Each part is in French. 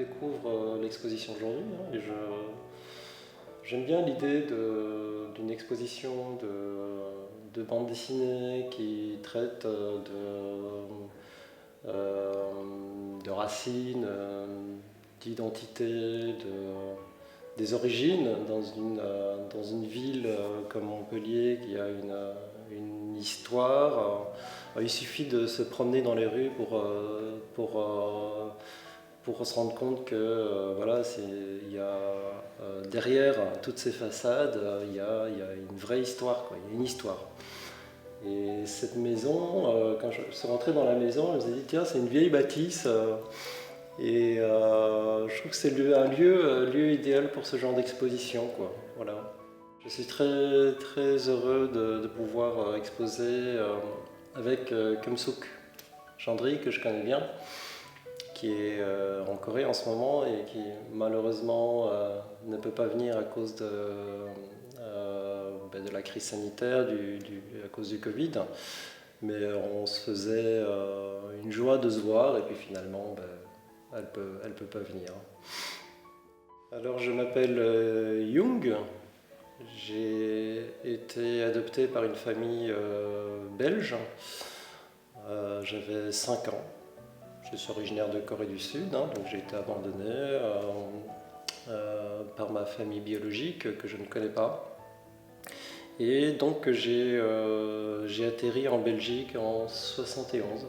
découvre l'exposition aujourd'hui, hein, et j'aime bien l'idée d'une exposition de bande dessinée qui traite de racines, d'identité, des origines dans une ville comme Montpellier qui a une histoire. Il suffit de se promener dans les rues pour se rendre compte que voilà, il y a derrière toutes ces façades, il y a une vraie histoire, quoi. Il y a une histoire. Et cette maison, quand je suis rentré dans la maison, je me suis dit, tiens, c'est une vieille bâtisse. Je trouve que c'est un lieu idéal pour ce genre d'exposition, quoi. Voilà. Je suis très, très heureux de pouvoir exposer avec Kumsuk Chandri, que je connais bien, qui est en Corée en ce moment et qui malheureusement ne peut pas venir à cause de la crise sanitaire, à cause du Covid. Mais on se faisait une joie de se voir et puis finalement elle peut pas venir. Alors je m'appelle Jung, j'ai été adopté par une famille belge, j'avais 5 ans. Je suis originaire de Corée du Sud, hein, donc j'ai été abandonné par ma famille biologique que je ne connais pas. Et donc j'ai atterri en Belgique en 71.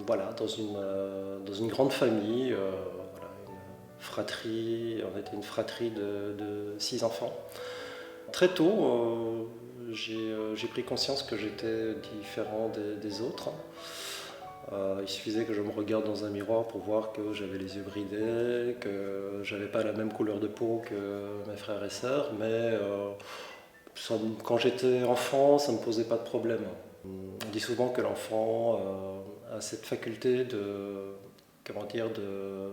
Voilà, dans une grande famille, voilà, une fratrie, on était une fratrie de 6 enfants. Très tôt, j'ai pris conscience que j'étais différent des autres. Il suffisait que je me regarde dans un miroir pour voir que j'avais les yeux bridés, que j'avais pas la même couleur de peau que mes frères et sœurs, mais quand j'étais enfant, ça ne me posait pas de problème. On dit souvent que l'enfant a cette faculté de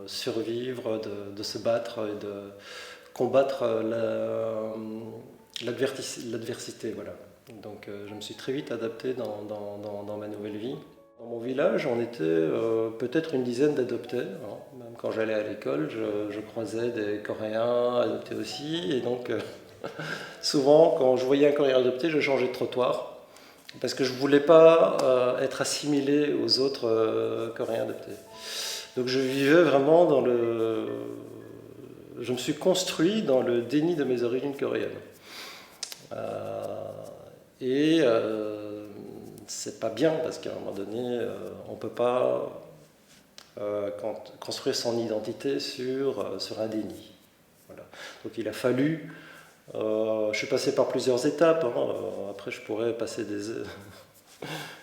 survivre, de se battre et de combattre l'adversité. Voilà. Donc je me suis très vite adapté dans ma nouvelle vie. Dans mon village, on était peut-être une dizaine d'adoptés. Hein. Même quand j'allais à l'école, je croisais des Coréens adoptés aussi. Et donc, souvent, quand je voyais un Coréen adopté, je changeais de trottoir. Parce que je ne voulais pas être assimilé aux autres Coréens adoptés. Donc, je vivais vraiment je me suis construit dans le déni de mes origines coréennes. C'est pas bien parce qu'à un moment donné, on ne peut pas construire son identité sur un déni. Voilà. Donc il a fallu. Je suis passé par plusieurs étapes. Hein. Après, je pourrais passer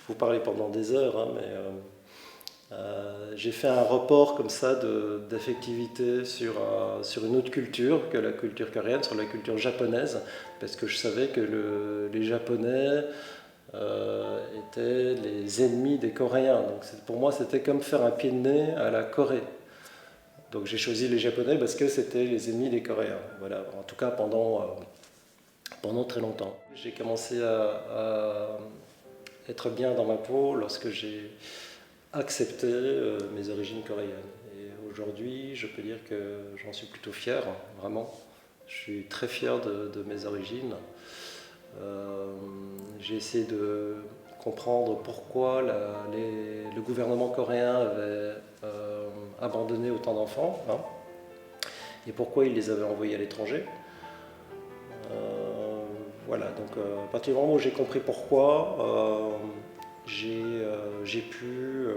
vous parler pendant des heures, hein, mais j'ai fait un report comme ça d'affectivité sur une autre culture que la culture coréenne, sur la culture japonaise, parce que je savais que les Japonais étaient les ennemis des Coréens. Donc pour moi, c'était comme faire un pied de nez à la Corée. Donc j'ai choisi les Japonais parce que c'était les ennemis des Coréens. Voilà, en tout cas pendant très longtemps. J'ai commencé à être bien dans ma peau lorsque j'ai accepté mes origines coréennes. Et aujourd'hui, je peux dire que j'en suis plutôt fier, vraiment. Je suis très fier de mes origines. J'ai essayé de comprendre pourquoi le gouvernement coréen avait abandonné autant d'enfants, hein, et pourquoi il les avait envoyés à l'étranger. Voilà, donc à partir du moment où j'ai compris pourquoi, j'ai pu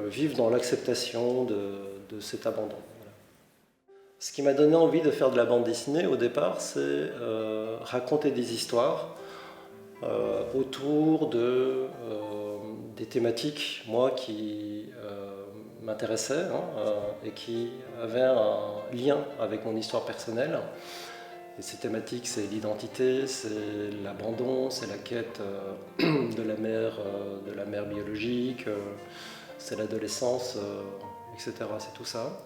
vivre dans l'acceptation de cet abandon. Ce qui m'a donné envie de faire de la bande dessinée au départ, c'est raconter des histoires autour des thématiques, moi, qui m'intéressaient, hein, et qui avaient un lien avec mon histoire personnelle. Et ces thématiques, c'est l'identité, c'est l'abandon, c'est la quête de la mère biologique, c'est l'adolescence, etc. C'est tout ça.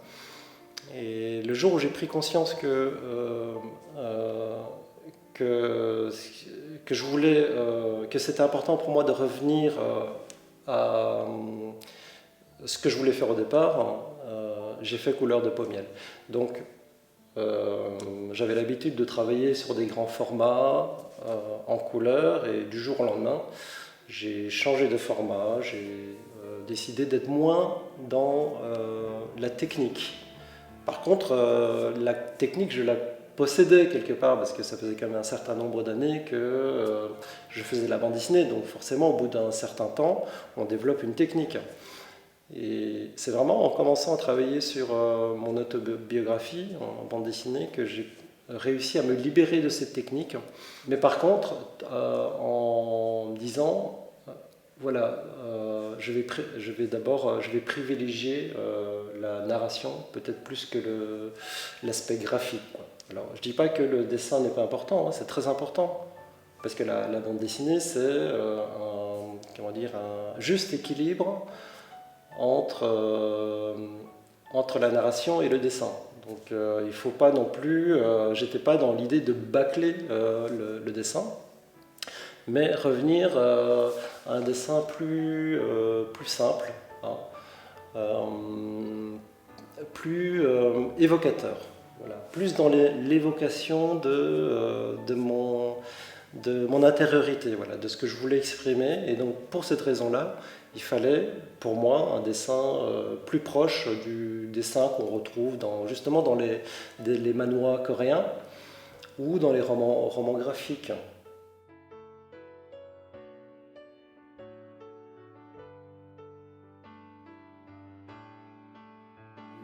Et le jour où j'ai pris conscience que que, que je voulais, que c'était important pour moi de revenir à ce que je voulais faire au départ. J'ai fait couleur de Pau-Miel. Donc, j'avais l'habitude de travailler sur des grands formats en couleur, et du jour au lendemain, j'ai changé de format. J'ai décidé d'être moins dans la technique. Par contre, la technique, je la possédais quelque part, parce que ça faisait quand même un certain nombre d'années que je faisais de la bande dessinée. Donc forcément, au bout d'un certain temps, on développe une technique. Et c'est vraiment en commençant à travailler sur mon autobiographie en bande dessinée que j'ai réussi à me libérer de cette technique. Mais par contre, en me disant, voilà, je vais privilégier la narration peut-être plus que l'aspect graphique, quoi. Alors, je ne dis pas que le dessin n'est pas important, hein, c'est très important, parce que la bande dessinée, c'est un juste équilibre entre la narration et le dessin. Donc il ne faut pas non plus, j'étais pas dans l'idée de bâcler le dessin, mais revenir à un dessin plus simple, hein, plus évocateur. Voilà. Plus dans l'évocation de mon intériorité, voilà, de ce que je voulais exprimer. Et donc pour cette raison-là, il fallait pour moi un dessin plus proche du dessin qu'on retrouve justement dans les manhwas coréens ou dans les romans graphiques.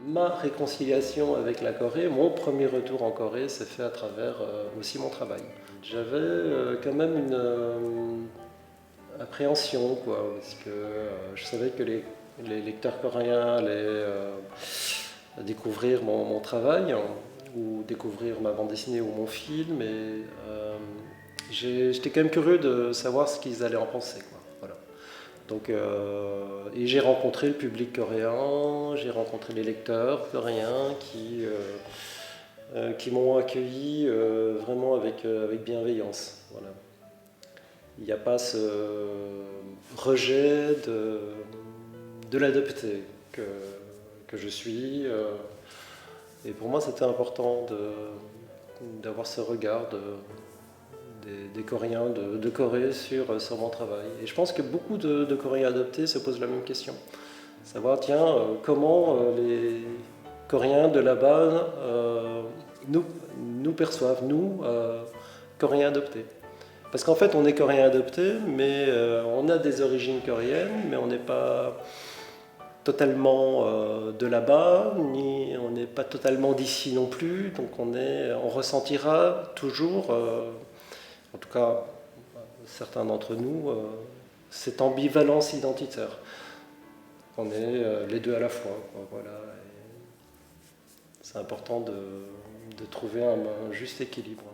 Ma réconciliation avec la Corée, mon premier retour en Corée s'est fait à travers aussi mon travail. J'avais quand même une appréhension, quoi, parce que je savais que les lecteurs coréens allaient découvrir mon travail, ou découvrir ma bande dessinée ou mon film, et j'étais quand même curieux de savoir ce qu'ils allaient en penser, quoi. Voilà. Donc, et j'ai rencontré le public coréen, j'ai rencontré les lecteurs coréens qui m'ont accueilli vraiment avec bienveillance. Voilà. Il n'y a pas ce rejet de l'adopté que je suis. Et pour moi, c'était important d'avoir ce regard des Coréens de Corée sur mon travail. Et je pense que beaucoup de Coréens adoptés se posent la même question. Savoir, tiens, comment les Coréens de là-bas nous perçoivent, nous, Coréens adoptés. Parce qu'en fait, on est Coréens adoptés, mais on a des origines coréennes, mais on n'est pas totalement de là-bas, ni on n'est pas totalement d'ici non plus. Donc on ressentira toujours, en tout cas certains d'entre nous, cette ambivalence identitaire. On est les deux à la fois, quoi, voilà. C'est important de trouver un juste équilibre.